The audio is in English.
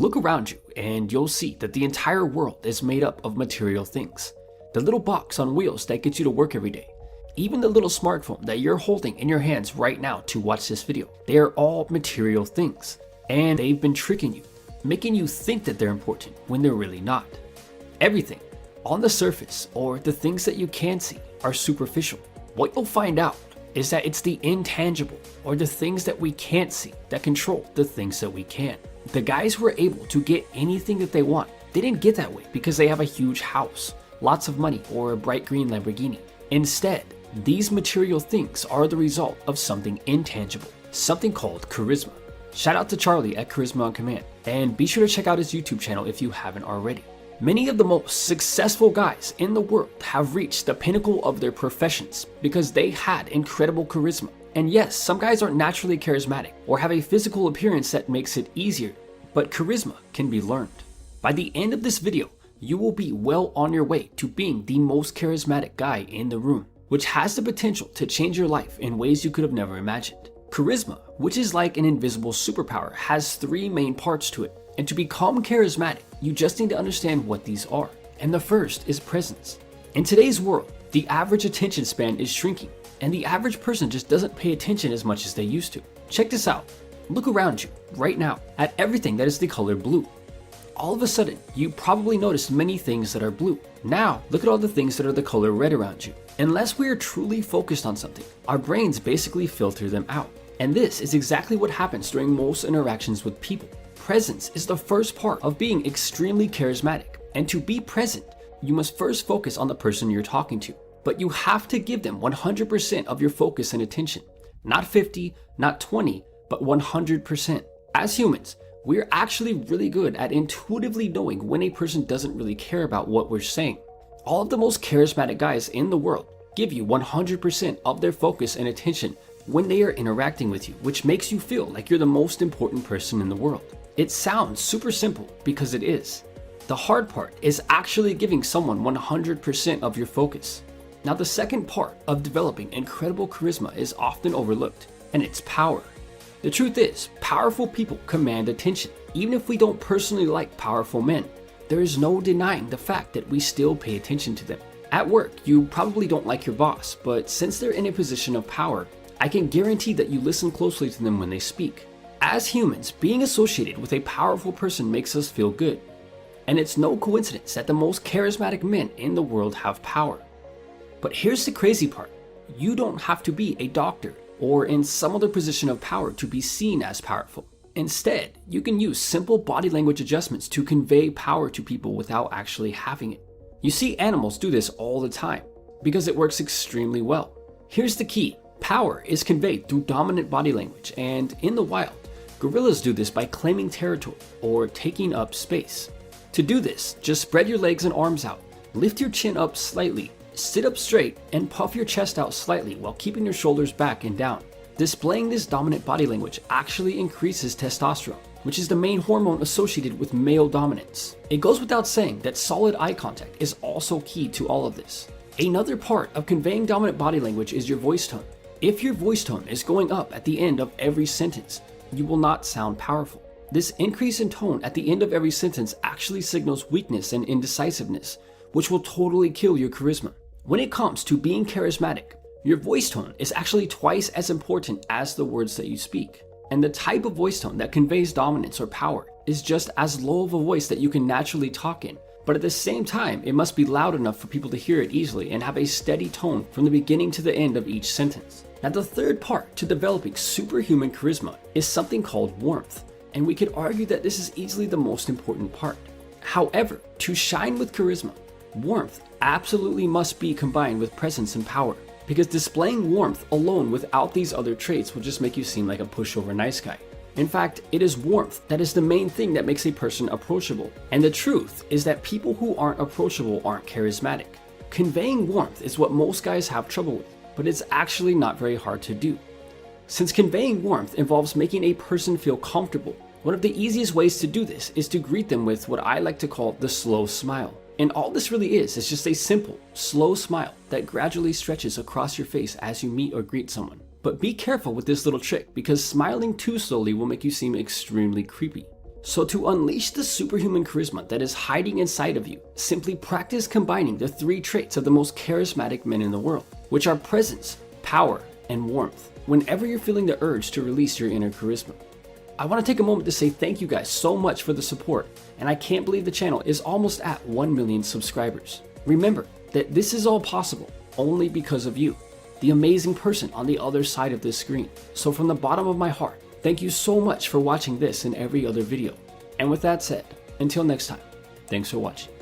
Look around you and you'll see that the entire world is made up of material things. The little box on wheels that gets you to work every day, even the little smartphone that you're holding in your hands right now to watch this video, they are all material things. And they've been tricking you, making you think that they're important when they're really not. Everything on the surface, or the things that you can see, are superficial. What you'll find out is that it's the intangible, or the things that we can't see, that control the things that we can. The guys who are able to get anything that they want, they didn't get that way because they have a huge house, lots of money, or a bright green Lamborghini. Instead, these material things are the result of something intangible, something called charisma. Shout out to Charlie at Charisma on Command, and be sure to check out his YouTube channel if you haven't already. Many of the most successful guys in the world have reached the pinnacle of their professions because they had incredible charisma. And yes, some guys aren't naturally charismatic or have a physical appearance that makes it easier, but charisma can be learned. By the end of this video, you will be well on your way to being the most charismatic guy in the room, which has the potential to change your life in ways you could have never imagined. Charisma, which is like an invisible superpower, has 3 main parts to it. And to become charismatic, you just need to understand what these are. And the first is presence. In today's world, the average attention span is shrinking, and the average person just doesn't pay attention as much as they used to. Check this out. Look around you right now at everything that is the color blue. All of a sudden, you probably noticed many things that are blue. Now, look at all the things that are the color red around you. Unless we are truly focused on something, our brains basically filter them out. And this is exactly what happens during most interactions with people. Presence is the first part of being extremely charismatic. And to be present, you must first focus on the person you're talking to. But you have to give them 100% of your focus and attention. Not 50, not 20, but 100%. As humans, we're actually really good at intuitively knowing when a person doesn't really care about what we're saying. All of the most charismatic guys in the world give you 100% of their focus and attention when they are interacting with you, which makes you feel like you're the most important person in the world. It sounds super simple because it is. The hard part is actually giving someone 100% of your focus. Now, the second part of developing incredible charisma is often overlooked, and it's power. The truth is, powerful people command attention. Even if we don't personally like powerful men, there is no denying the fact that we still pay attention to them. At work, you probably don't like your boss, but since they're in a position of power, I can guarantee that you listen closely to them when they speak. As humans, being associated with a powerful person makes us feel good. And it's no coincidence that the most charismatic men in the world have power. But here's the crazy part. You don't have to be a doctor or in some other position of power to be seen as powerful. Instead, you can use simple body language adjustments to convey power to people without actually having it. You see animals do this all the time because it works extremely well. Here's the key. Power is conveyed through dominant body language, and in the wild, gorillas do this by claiming territory or taking up space. To do this, just spread your legs and arms out, lift your chin up slightly, sit up straight, and puff your chest out slightly while keeping your shoulders back and down. Displaying this dominant body language actually increases testosterone, which is the main hormone associated with male dominance. It goes without saying that solid eye contact is also key to all of this. Another part of conveying dominant body language is your voice tone. If your voice tone is going up at the end of every sentence, you will not sound powerful. This increase in tone at the end of every sentence actually signals weakness and indecisiveness, which will totally kill your charisma. When it comes to being charismatic, your voice tone is actually twice as important as the words that you speak. And the type of voice tone that conveys dominance or power is just as low of a voice that you can naturally talk in. But at the same time, it must be loud enough for people to hear it easily and have a steady tone from the beginning to the end of each sentence. Now, the third part to developing superhuman charisma is something called warmth. And we could argue that this is easily the most important part. However, to shine with charisma, warmth absolutely must be combined with presence and power, because displaying warmth alone without these other traits will just make you seem like a pushover nice guy. In fact, it is warmth that is the main thing that makes a person approachable. And the truth is that people who aren't approachable aren't charismatic. Conveying warmth is what most guys have trouble with, but it's actually not very hard to do. Since conveying warmth involves making a person feel comfortable, one of the easiest ways to do this is to greet them with what I like to call the slow smile. And all this really is just a simple, slow smile that gradually stretches across your face as you meet or greet someone. But be careful with this little trick, because smiling too slowly will make you seem extremely creepy. So to unleash the superhuman charisma that is hiding inside of you, simply practice combining the 3 traits of the most charismatic men in the world, which are presence, power, and warmth, whenever you're feeling the urge to release your inner charisma. I want to take a moment to say thank you guys so much for the support, and I can't believe the channel is almost at 1 million subscribers. Remember that this is all possible only because of you, the amazing person on the other side of this screen. So from the bottom of my heart, thank you so much for watching this and every other video. And with that said, until next time, thanks for watching.